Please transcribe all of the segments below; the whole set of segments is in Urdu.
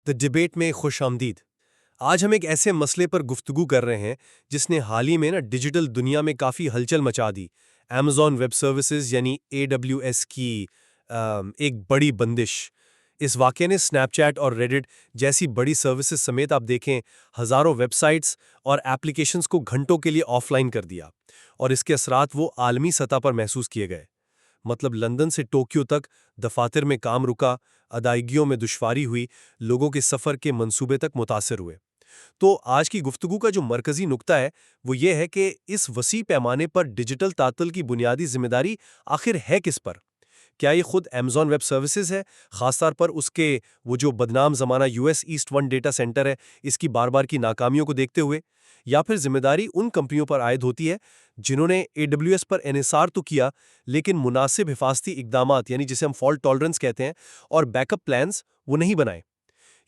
دی ڈبیٹ میں خوش آمدید۔ آج ہم ایک ایسے مسئلے پر گفتگو کر رہے ہیں جس نے حال ہی میں ڈیجیٹل دنیا میں کافی ہلچل مچا دی۔ Amazon ویب سروسز یعنی AWS کی ایک بڑی بندش۔ اس واقعے نے اسنیپ چیٹ اور ریڈٹ جیسی بڑی سروسز سمیت آپ دیکھیں ہزاروں ویب سائٹس اور ایپلیکیشنز کو گھنٹوں کے لیے آف لائن کر دیا، اور اس کے اثرات وہ عالمی سطح پر محسوس کیے گئے۔ مطلب لندن سے ٹوکیو تک دفاتر میں کام رکا، ادائیگیوں میں دشواری ہوئی، لوگوں کے سفر کے منصوبے تک متاثر ہوئے۔ تو آج کی گفتگو کا جو مرکزی نقطہ ہے وہ یہ ہے کہ اس وسیع پیمانے پر ڈیجیٹل تعطل کی بنیادی ذمہ داری آخر ہے کس پر؟ کیا یہ خود Amazon ویب سروسز ہے، خاص طور پر اس کے وہ جو بدنام زمانہ US ایسٹ 1 ڈیٹا سینٹر ہے، اس کی بار بار کی ناکامیوں کو دیکھتے ہوئے؟ یا پھر ذمہ داری ان کمپنیوں پر عائد ہوتی ہے جنہوں نے AWS پر انحصار تو کیا لیکن مناسب حفاظتی اقدامات یعنی جسے ہم فالٹ ٹالرنس کہتے ہیں اور بیک اپ پلانز وہ نہیں بنائے؟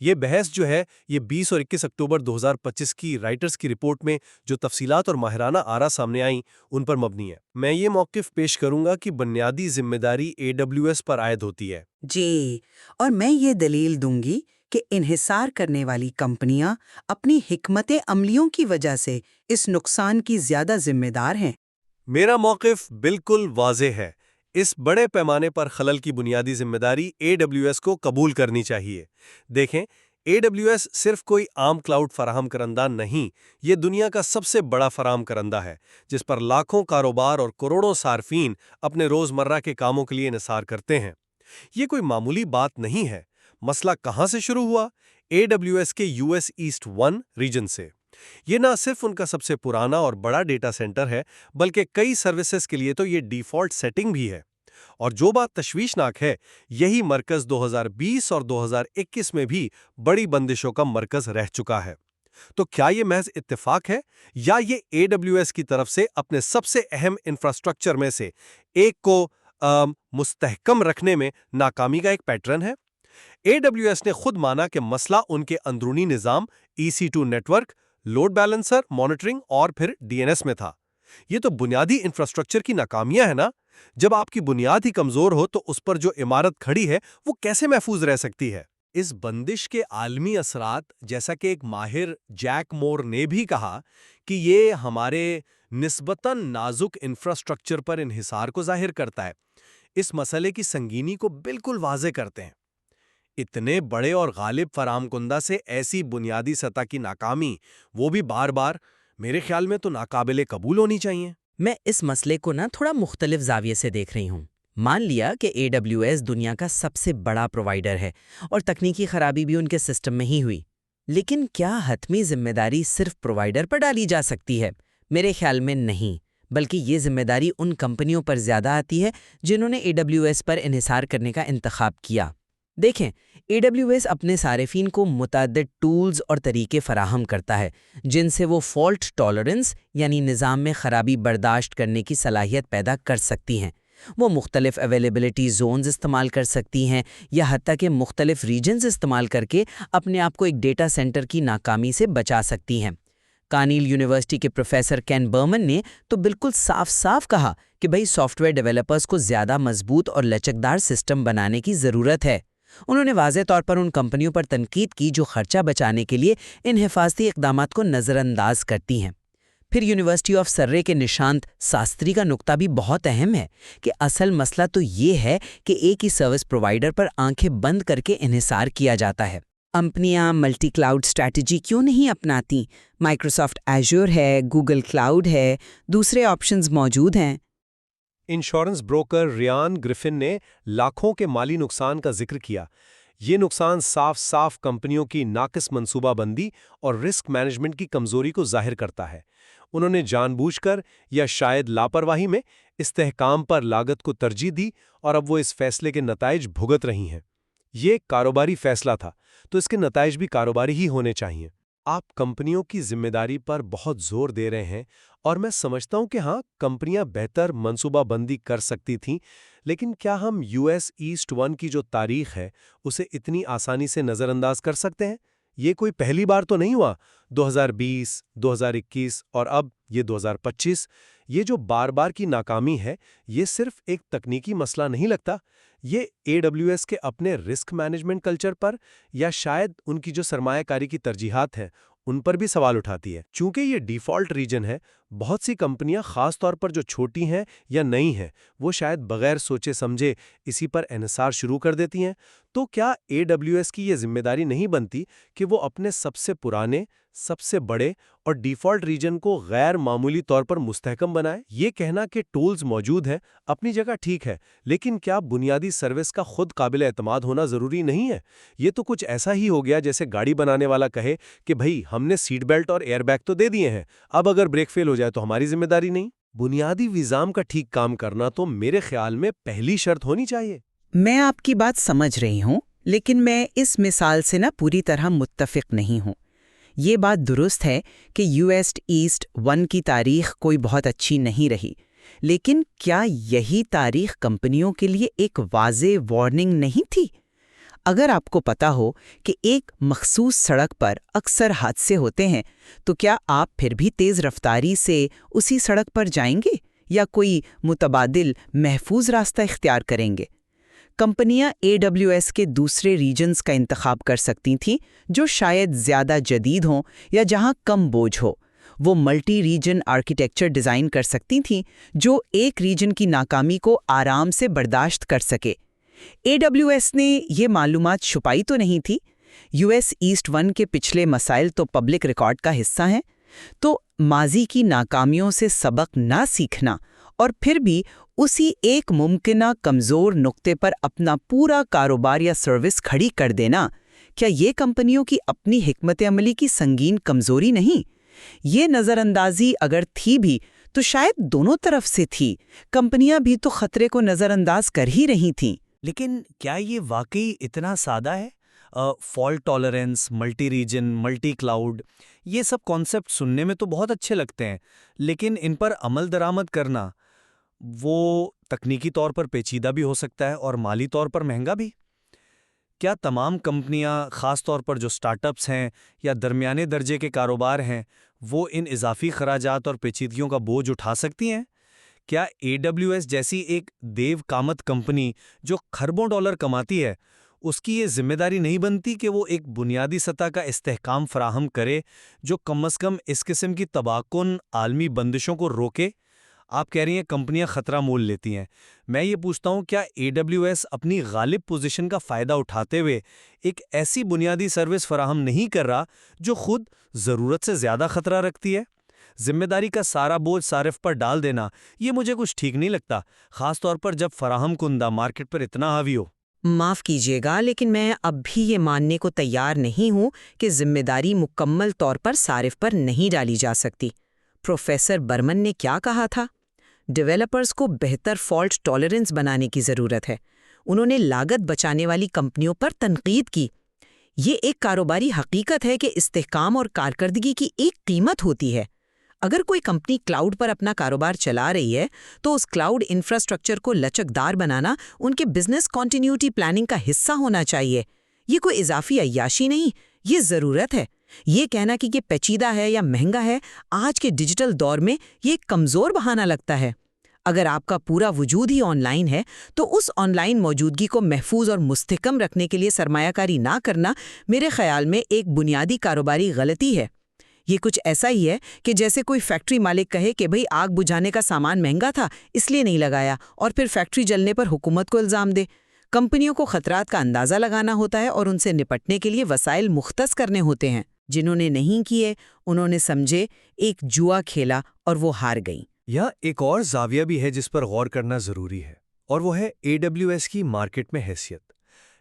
یہ بحث جو ہے یہ 20 اور 21 اکتوبر 2025 کی رائٹرز کی رپورٹ میں جو تفصیلات اور ماہرانہ آرا سامنے آئیں ان پر مبنی ہے۔ میں یہ موقف پیش کروں گا کہ بنیادی ذمہ داری AWS پر عائد ہوتی ہے۔ جی، اور میں یہ دلیل دوں گی کہ انحصار کرنے والی کمپنیاں اپنی حکمت عملیوں کی وجہ سے اس نقصان کی زیادہ ذمہ دار ہیں۔ میرا موقف بالکل واضح ہے۔ اس بڑے پیمانے پر خلل کی بنیادی ذمہ داری AWS کو قبول کرنی چاہیے۔ دیکھیں، AWS صرف کوئی عام کلاؤڈ فراہم کنندہ نہیں، یہ دنیا کا سب سے بڑا فراہم کنندہ ہے جس پر لاکھوں کاروبار اور کروڑوں صارفین اپنے روزمرہ کے کاموں کے لیے انحصار کرتے ہیں۔ یہ کوئی معمولی بات نہیں ہے۔ مسئلہ کہاں سے شروع ہوا؟ AWS کے US ایسٹ 1 ریجن سے۔ یہ نہ صرف ان کا سب سے پرانا اور بڑا ڈیٹا سینٹر ہے بلکہ کئی سروسز کے لیے تو یہ ڈیفالٹ سیٹنگ بھی ہے۔ اور جو بات تشویشناک ہے، یہی مرکز 2020 اور 2021 میں بھی بڑی بندشوں کا مرکز رہ چکا ہے۔ تو کیا یہ محض اتفاق ہے یا یہ AWS کی طرف سے اپنے سب سے اہم انفراسٹرکچر میں سے ایک کو مستحکم رکھنے میں ناکامی کا ایک پیٹرن ہے؟ AWS نے خود مانا کہ مسئلہ ان کے اندرونی نظام EC2 network, load balancer, monitoring اور پھر DNS میں تھا۔ یہ تو بنیادی انفراسٹرکچر کی ناکامیاں ہیں نا؟ جب آپ کی بنیاد ہی کمزور ہو تو اس پر جو عمارت کھڑی ہے وہ کیسے محفوظ رہ سکتی ہے؟ اس بندش کے عالمی اثرات، جیسا کہ ایک ماہر جیک مور نے بھی کہا، کہ یہ ہمارے نسبتاً نازک انفراسٹرکچر پر انحصار کو ظاہر کرتا ہے، اس مسئلے کی سنگینی کو بالکل واضح کرتے ہیں۔ اتنے بڑے اور غالب فراہم کنندہ سے ایسی بنیادی سطح کی ناکامی، وہ بھی بار بار، میرے خیال میں تو ناقابل قبول ہونی چاہیے۔ میں اس مسئلے کو تھوڑا مختلف زاویے سے دیکھ رہی ہوں۔ مان لیا کہ AWS دنیا کا سب سے بڑا پرووائیڈر ہے اور تکنیکی خرابی بھی ان کے سسٹم میں ہی ہوئی، لیکن کیا حتمی ذمہ داری صرف پرووائیڈر پر ڈالی جا سکتی ہے؟ میرے خیال میں نہیں، بلکہ یہ ذمہ داری ان کمپنیوں پر زیادہ آتی ہے جنہوں نے AWS پر انحصار کرنے کا انتخاب کیا۔ دیکھیں، AWS اپنے صارفین کو متعدد ٹولز اور طریقے فراہم کرتا ہے جن سے وہ فالٹ ٹالرنس یعنی نظام میں خرابی برداشت کرنے کی صلاحیت پیدا کر سکتی ہیں۔ وہ مختلف اویلیبلٹی زونز استعمال کر سکتی ہیں یا حتیٰ کہ مختلف ریجنز استعمال کر کے اپنے آپ کو ایک ڈیٹا سینٹر کی ناکامی سے بچا سکتی ہیں۔ کارنیل یونیورسٹی کے پروفیسر کین برمن نے تو بالکل صاف صاف کہا کہ سافٹ ویئر ڈیولپرز کو زیادہ مضبوط اور لچکدار سسٹم بنانے کی ضرورت ہے۔ انہوں نے واضح طور پر ان کمپنیوں پر تنقید کی جو خرچہ بچانے کے لیے ان حفاظتی اقدامات کو نظر انداز کرتی ہیں۔ پھر یونیورسٹی آف سرے کے نشانت شاستری کا نقطہ بھی بہت اہم ہے کہ اصل مسئلہ تو یہ ہے کہ ایک ہی سروس پرووائیڈر پر آنکھیں بند کر کے انحصار کیا جاتا ہے۔ کمپنیاں ملٹی کلاؤڈ اسٹریٹجی کیوں نہیں اپناتی؟ مائیکروسافٹ ایزور ہے، گوگل کلاؤڈ ہے، دوسرے آپشنز موجود ہیں۔ انشورنس بروکر ریان گرفن نے لاکھوں کے مالی نقصان کا ذکر کیا۔ یہ نقصان صاف صاف کمپنیوں کی ناقص منصوبہ بندی اور رسک مینجمنٹ کی کمزوری کو ظاہر کرتا ہے۔ انہوں نے جان بوجھ کر یا شاید لاپرواہی میں استحکام پر لاگت کو ترجیح دی اور اب وہ اس فیصلے کے نتائج بھگت رہی ہیں۔ یہ ایک کاروباری فیصلہ تھا تو اس کے نتائج بھی کاروباری ہی ہونے چاہیے۔ آپ کمپنیوں کی ذمہ داری پر بہت زور دے رہے ہیں اور میں سمجھتا ہوں کہ ہاں، کمپنیاں بہتر منصوبہ بندی کر سکتی تھیں، لیکن کیا ہم US ایسٹ 1 کی جو تاریخ ہے اسے اتنی آسانی سے نظر انداز کر سکتے ہیں؟ یہ کوئی پہلی بار تو نہیں ہوا۔ 2020، 2021 اور اب یہ 2025، یہ جو بار بار کی ناکامی ہے، یہ صرف ایک تکنیکی مسئلہ نہیں لگتا۔ یہ AWS کے اپنے رسک مینجمنٹ کلچر پر یا شاید ان کی جو سرمایہ کاری کی ترجیحات ہیں ان پر بھی سوال اٹھاتی ہے؟ چونکہ یہ ڈیفالٹ ریجن ہے، بہت سی کمپنیاں خاص طور پر جو چھوٹی ہیں یا نئی ہیں وہ شاید بغیر سوچے سمجھے اسی پر انحصار شروع کر دیتی ہیں۔ تو کیا AWS کی یہ ذمہ داری نہیں بنتی کہ وہ اپنے سب سے پرانے، سب سے بڑے اور ڈیفالٹ ریجن کو غیر معمولی طور پر مستحکم بنائے؟ یہ کہنا کہ ٹولز موجود ہیں اپنی جگہ ٹھیک ہے، لیکن کیا بنیادی سروس کا خود قابل اعتماد ہونا ضروری نہیں ہے؟ یہ تو کچھ ایسا ہی ہو گیا جیسے گاڑی بنانے والا کہے کہ بھئی ہم نے سیٹ بیلٹ اور ایئر بیگ تو دے دیے ہیں، اب اگر بریک فیل ہو جائے تو ہماری ذمہ داری نہیں۔ بنیادی نظام کا ٹھیک کام کرنا تو میرے خیال میں پہلی شرط ہونی چاہیے۔ میں آپ کی بات سمجھ رہی ہوں، لیکن میں اس مثال سے پوری طرح متفق نہیں ہوں۔ یہ بات درست ہے کہ ایسٹ 1 کی تاریخ کوئی بہت اچھی نہیں رہی، لیکن کیا یہی تاریخ کمپنیوں کے لیے ایک واضح وارننگ نہیں تھی؟ اگر آپ کو پتا ہو کہ ایک مخصوص سڑک پر اکثر حادثے ہوتے ہیں، تو کیا آپ پھر بھی تیز رفتاری سے اسی سڑک پر جائیں گے یا کوئی متبادل محفوظ راستہ اختیار کریں گے؟ کمپنیاں AWS کے دوسرے ریجنز کا انتخاب کر سکتی تھیں جو شاید زیادہ جدید ہوں یا جہاں کم بوجھ ہو۔ وہ ملٹی ریجن آرکیٹیکچر ڈیزائن کر سکتی تھیں جو ایک ریجن کی ناکامی کو آرام سے برداشت کر سکے۔ AWS نے یہ معلومات چھپائی تو نہیں تھی۔ ایسٹ 1 کے پچھلے مسائل تو پبلک ریکارڈ کا حصہ ہیں۔ تو ماضی کی ناکامیوں سے سبق نہ سیکھنا اور پھر بھی اسی ایک ممکنہ کمزور نقطے پر اپنا پورا کاروبار یا سروس کھڑی کر دینا، کیا یہ کمپنیوں کی اپنی حکمت عملی کی سنگین کمزوری نہیں؟ یہ نظر اندازی اگر تھی بھی تو شاید دونوں طرف سے تھی۔ کمپنیاں بھی تو خطرے کو نظر انداز کر ہی رہی تھیں۔ لیکن کیا یہ واقعی اتنا سادہ ہے؟ Fault tolerance, multi region, multi cloud, یہ سب کانسیپٹ سننے میں تو بہت اچھے لگتے ہیں، لیکن ان پر عمل درآمد کرنا وہ تکنیکی طور پر پیچیدہ بھی ہو سکتا ہے اور مالی طور پر مہنگا بھی۔ کیا تمام کمپنیاں، خاص طور پر جو سٹارٹ اپس ہیں یا درمیانے درجے کے کاروبار ہیں، وہ ان اضافی خراجات اور پیچیدگیوں کا بوجھ اٹھا سکتی ہیں؟ کیا AWS جیسی ایک دیو کامت کمپنی جو کھربوں ڈالر کماتی ہے، اس کی یہ ذمہ داری نہیں بنتی کہ وہ ایک بنیادی سطح کا استحکام فراہم کرے جو کم از کم اس قسم کی تباہ کن عالمی بندشوں کو روکے؟ آپ کہہ رہی ہیں کمپنیاں خطرہ مول لیتی ہیں، میں یہ پوچھتا ہوں کیا AWS اپنی غالب پوزیشن کا فائدہ اٹھاتے ہوئے ایک ایسی بنیادی سروس فراہم نہیں کر رہا جو خود ضرورت سے زیادہ خطرہ رکھتی ہے؟ ذمہ داری کا سارا بوجھ صارف پر ڈال دینا یہ مجھے کچھ ٹھیک نہیں لگتا، خاص طور پر جب فراہم کنندہ مارکیٹ پر اتنا حاوی ہو۔ معاف کیجیے گا، لیکن میں اب بھی یہ ماننے کو تیار نہیں ہوں کہ ذمہ داری مکمل طور پر صارف پر نہیں ڈالی جا سکتی۔ پروفیسر برمن نے کیا کہا تھا؟ ڈیولپرز کو بہتر فالٹ ٹالرنس بنانے کی ضرورت ہے۔ انہوں نے لاگت بچانے والی کمپنیوں پر تنقید کی۔ یہ ایک کاروباری حقیقت ہے کہ استحکام اور کارکردگی کی ایک قیمت ہوتی ہے۔ اگر کوئی کمپنی کلاؤڈ پر اپنا کاروبار چلا رہی ہے تو اس کلاؤڈ انفراسٹرکچر کو لچکدار بنانا ان کے بزنس کنٹینیوٹی پلاننگ کا حصہ ہونا چاہیے۔ یہ کوئی اضافی عیاشی نہیں، یہ ضرورت ہے۔ یہ کہنا کہ یہ پیچیدہ ہے یا مہنگا ہے، آج کے ڈیجیٹل دور میں یہ ایک کمزور بہانہ لگتا ہے۔ اگر آپ کا پورا وجود ہی آن لائن ہے تو اس آن لائن موجودگی کو محفوظ اور مستحکم رکھنے کے لیے سرمایہ کاری نہ کرنا میرے خیال میں ایک بنیادی کاروباری غلطی ہے۔ یہ کچھ ایسا ہی ہے کہ جیسے کوئی فیکٹری مالک کہے کہ بھئی آگ بجھانے کا سامان مہنگا تھا اس لیے نہیں لگایا، اور پھر فیکٹری جلنے پر حکومت کو الزام دے۔ کمپنیوں کو خطرات کا اندازہ لگانا ہوتا ہے اور ان سے نپٹنے کے لیے وسائل مختص کرنے ہوتے ہیں۔ جنہوں نے نہیں کیے انہوں نے سمجھے ایک جوا کھیلا اور وہ ہار گئیں۔ یہاں ایک اور زاویہ بھی ہے جس پر غور کرنا ضروری ہے، اور وہ ہے AWS کی مارکیٹ میں حیثیت۔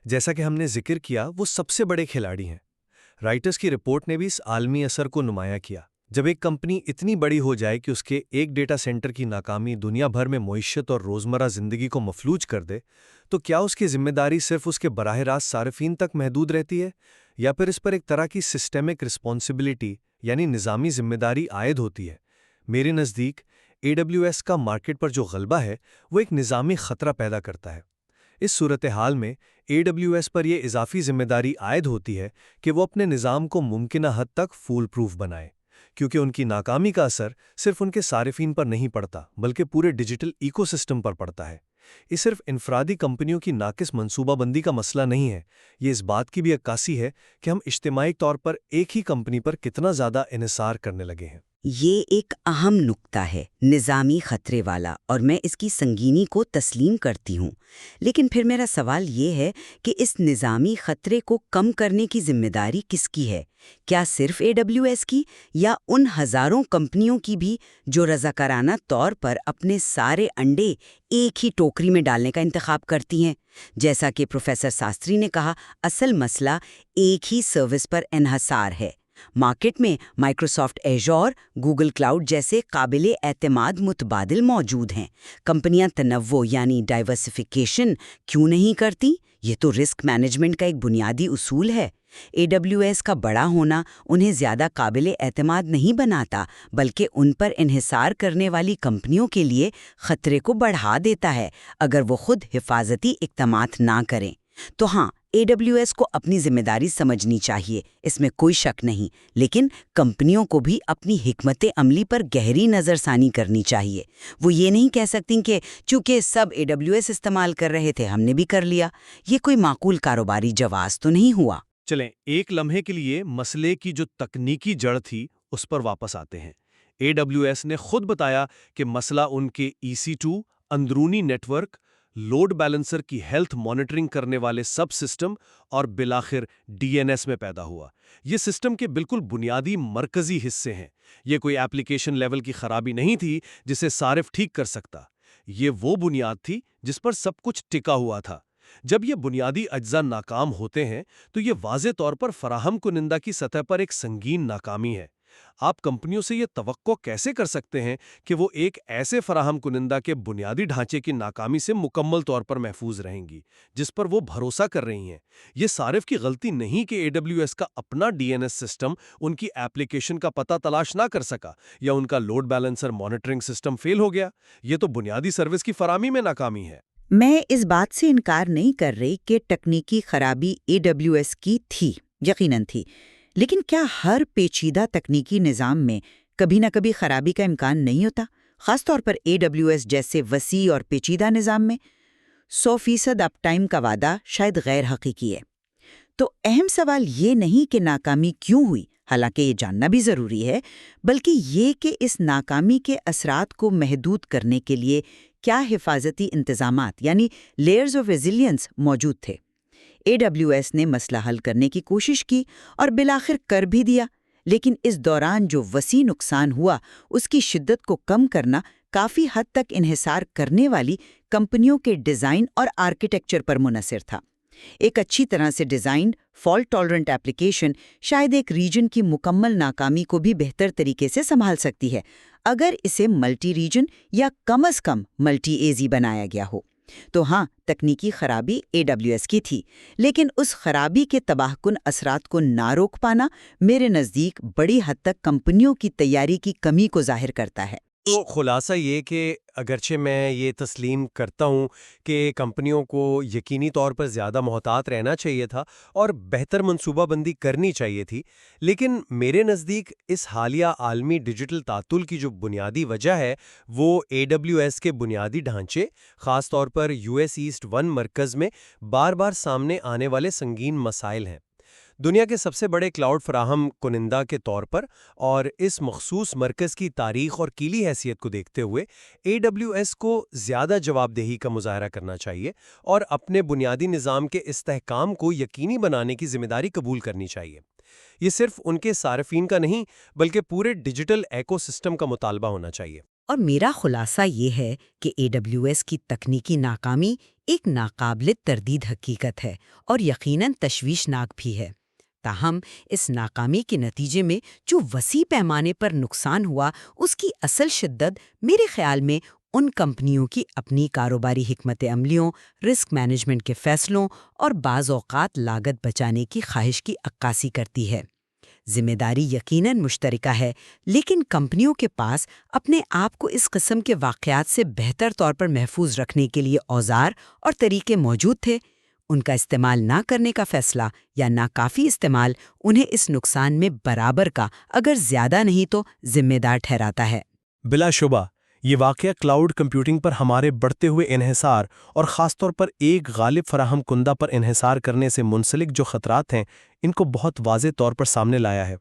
جیسا کہ ہم نے ذکر کیا وہ سب سے بڑے کھلاڑی ہیں۔ رائٹرز کی رپورٹ نے بھی اس عالمی اثر کو نمایاں کیا۔ جب ایک کمپنی اتنی بڑی ہو جائے کہ اس کے ایک ڈیٹا سینٹر کی ناکامی دنیا بھر میں معیشت اور روزمرہ زندگی کو مفلوج کر دے، تو کیا اس کی ذمہ داری صرف اس کے براہ راست صارفین تک محدود رہتی ہے، یا پھر اس پر ایک طرح کی سسٹمک رسپانسبلٹی یعنی نظامی ذمہ داری عائد ہوتی ہے؟ میرے نزدیک AWS کا مارکیٹ پر جو غلبہ ہے وہ ایک نظامی خطرہ پیدا کرتا ہے۔ اس صورتحال میں AWS پر یہ اضافی ذمہ داری عائد ہوتی ہے کہ وہ اپنے نظام کو ممکنہ حد تک فول پروف بنائے، کیونکہ ان کی ناکامی کا اثر صرف ان کے صارفین پر نہیں پڑتا بلکہ پورے ڈیجیٹل ایکو سسٹم پر پڑتا ہے۔ یہ صرف انفرادی کمپنیوں کی ناقص منصوبہ بندی کا مسئلہ نہیں ہے، یہ اس بات کی بھی عکاسی ہے کہ ہم اجتماعی طور پر ایک ہی کمپنی پر کتنا زیادہ انحصار کرنے لگے ہیں۔ یہ ایک اہم نکتہ ہے، نظامی خطرے والا، اور میں اس کی سنگینی کو تسلیم کرتی ہوں۔ لیکن پھر میرا سوال یہ ہے کہ اس نظامی خطرے کو کم کرنے کی ذمہ داری کس کی ہے؟ کیا صرف AWS کی، یا ان ہزاروں کمپنیوں کی بھی جو رضاکارانہ طور پر اپنے سارے انڈے ایک ہی ٹوکری میں ڈالنے کا انتخاب کرتی ہیں؟ جیسا کہ پروفیسر شاستری نے کہا، اصل مسئلہ ایک ہی سروس پر انحصار ہے۔ مارکیٹ میں مائکروسافٹ ایجور، گوگل کلاؤڈ جیسے قابل اعتماد متبادل موجود ہیں۔ کمپنیاں تنوع یعنی ڈائیورسفیکیشن کیوں نہیں کرتی؟ یہ تو رسک مینجمنٹ کا ایک بنیادی اصول ہے۔ AWS کا بڑا ہونا انہیں زیادہ قابل اعتماد نہیں بناتا، بلکہ ان پر انحصار کرنے والی کمپنیوں کے لیے خطرے کو بڑھا دیتا ہے اگر وہ خود حفاظتی اقدامات نہ کریں۔ تو ہاں، AWS کو اپنی ذمہ داری سمجھنی چاہیے، اس میں کوئی شک نہیں، لیکن کمپنیوں کو بھی اپنی حکمت عملی پر گہری نظر ثانی کرنی چاہیے۔ وہ یہ نہیں کہہ سکتی کہ چونکہ سب AWS استعمال کر رہے تھے ہم نے بھی کر لیا۔ یہ کوئی معقول کاروباری جواز تو نہیں ہوا۔ چلیں ایک لمحے کے لیے مسئلے کی جو تکنیکی جڑ تھی اس پر واپس آتے ہیں۔ AWS نے خود بتایا کہ مسئلہ ان کے EC2 اندرونی نیٹ ورک، لوڈ بیلنسر کی ہیلتھ مانیٹرنگ کرنے والے سب سسٹم اور بالآخر DNS میں پیدا ہوا۔ یہ سسٹم کے بالکل بنیادی مرکزی حصے ہیں۔ یہ کوئی ایپلیکیشن لیول کی خرابی نہیں تھی جسے صارف ٹھیک کر سکتا۔ یہ وہ بنیاد تھی جس پر سب کچھ ٹکا ہوا تھا۔ جب یہ بنیادی اجزاء ناکام ہوتے ہیں تو یہ واضح طور پر فراہم کنندہ کی سطح پر ایک سنگین ناکامی ہے۔ آپ کمپنیوں سے یہ توقع کیسے کر سکتے ہیں کہ وہ ایک ایسے فراہم کنندہ کے بنیادی ڈھانچے کی ناکامی سے مکمل طور پر محفوظ رہیں گی جس پر وہ بھروسہ کر رہی ہیں؟ یہ صارف کی غلطی نہیں کہ AWS کا اپنا DNS سسٹم ان کی ایپلیکیشن کا پتہ تلاش نہ کر سکا یا ان کا load balancer monitoring system fail ہو گیا۔ یہ تو بنیادی سروس کی فراہمی میں ناکامی ہے۔ میں اس بات سے انکار نہیں کر رہی کہ تکنیکی خرابی AWS کی تھی، یقیناً تھی، لیکن کیا ہر پیچیدہ تکنیکی نظام میں کبھی نہ کبھی خرابی کا امکان نہیں ہوتا؟ خاص طور پر AWS جیسے وسیع اور پیچیدہ نظام میں 100% اپ ٹائم کا وعدہ شاید غیر حقیقی ہے۔ تو اہم سوال یہ نہیں کہ ناکامی کیوں ہوئی، حالانکہ یہ جاننا بھی ضروری ہے، بلکہ یہ کہ اس ناکامی کے اثرات کو محدود کرنے کے لیے کیا حفاظتی انتظامات یعنی لیئرز آف ریزیلینس موجود تھے۔ AWS نے مسئلہ حل کرنے کی کوشش کی اور بالآخر کر بھی دیا، لیکن اس دوران جو وسیع نقصان ہوا اس کی شدت کو کم کرنا کافی حد تک انحصار کرنے والی کمپنیوں کے ڈیزائن اور آرکیٹیکچر پر منحصر تھا۔ ایک اچھی طرح سے ڈیزائنڈ فالٹ ٹالرنٹ ایپلیکیشن شاید ایک ریجن کی مکمل ناکامی کو بھی بہتر طریقے سے سنبھال سکتی ہے اگر اسے ملٹی ریجن یا کم از کم ملٹی ایزی بنایا گیا ہو۔ تو ہاں، تکنیکی خرابی AWS کی تھی، لیکن اس خرابی کے تباہ کن اثرات کو نہ روک پانا میرے نزدیک بڑی حد تک کمپنیوں کی تیاری کی کمی کو ظاہر کرتا ہے۔ تو خلاصہ یہ کہ اگرچہ میں یہ تسلیم کرتا ہوں کہ کمپنیوں کو یقینی طور پر زیادہ محتاط رہنا چاہیے تھا اور بہتر منصوبہ بندی کرنی چاہیے تھی، لیکن میرے نزدیک اس حالیہ عالمی ڈیجیٹل تعطل کی جو بنیادی وجہ ہے وہ AWS کے بنیادی ڈھانچے، خاص طور پر US East 1 مرکز میں بار بار سامنے آنے والے سنگین مسائل ہیں۔ دنیا کے سب سے بڑے کلاؤڈ فراہم کنندہ کے طور پر اور اس مخصوص مرکز کی تاریخ اور کلیدی حیثیت کو دیکھتے ہوئے AWS کو زیادہ جواب دہی کا مظاہرہ کرنا چاہیے اور اپنے بنیادی نظام کے استحکام کو یقینی بنانے کی ذمہ داری قبول کرنی چاہیے۔ یہ صرف ان کے صارفین کا نہیں بلکہ پورے ڈیجیٹل ایکو سسٹم کا مطالبہ ہونا چاہیے۔ اور میرا خلاصہ یہ ہے کہ AWS کی تکنیکی ناکامی ایک ناقابل تردید حقیقت ہے اور یقیناً تشویشناک بھی ہے۔ تاہم اس ناکامی کے نتیجے میں جو وسیع پیمانے پر نقصان ہوا اس کی اصل شدت میرے خیال میں ان کمپنیوں کی اپنی کاروباری حکمت عملیوں، رسک مینجمنٹ کے فیصلوں اور بعض اوقات لاگت بچانے کی خواہش کی عکاسی کرتی ہے۔ ذمہ داری یقیناً مشترکہ ہے، لیکن کمپنیوں کے پاس اپنے آپ کو اس قسم کے واقعات سے بہتر طور پر محفوظ رکھنے کے لیے اوزار اور طریقے موجود تھے۔ ان کا استعمال نہ کرنے کا فیصلہ یا ناکافی استعمال انہیں اس نقصان میں برابر کا اگر زیادہ نہیں تو ذمہ دار ٹھہراتا ہے۔ بلا شبہ یہ واقعہ کلاؤڈ کمپیوٹنگ پر ہمارے بڑھتے ہوئے انحصار اور خاص طور پر ایک غالب فراہم کنندہ پر انحصار کرنے سے منسلک جو خطرات ہیں ان کو بہت واضح طور پر سامنے لایا ہے۔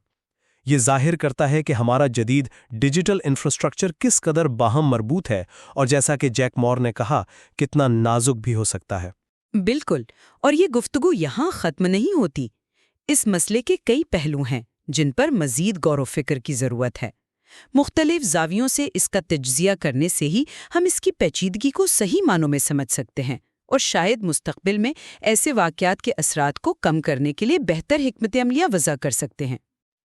یہ ظاہر کرتا ہے کہ ہمارا جدید ڈیجیٹل انفراسٹرکچر کس قدر باہم مربوط ہے اور جیسا کہ جیک مور نے کہا کتنا نازک بھی ہو سکتا ہے۔ بالکل، اور یہ گفتگو یہاں ختم نہیں ہوتی۔ اس مسئلے کے کئی پہلو ہیں جن پر مزید غور و فکر کی ضرورت ہے۔ مختلف زاویوں سے اس کا تجزیہ کرنے سے ہی ہم اس کی پیچیدگی کو صحیح معنوں میں سمجھ سکتے ہیں اور شاید مستقبل میں ایسے واقعات کے اثرات کو کم کرنے کے لیے بہتر حکمت عملیاں وضع کر سکتے ہیں۔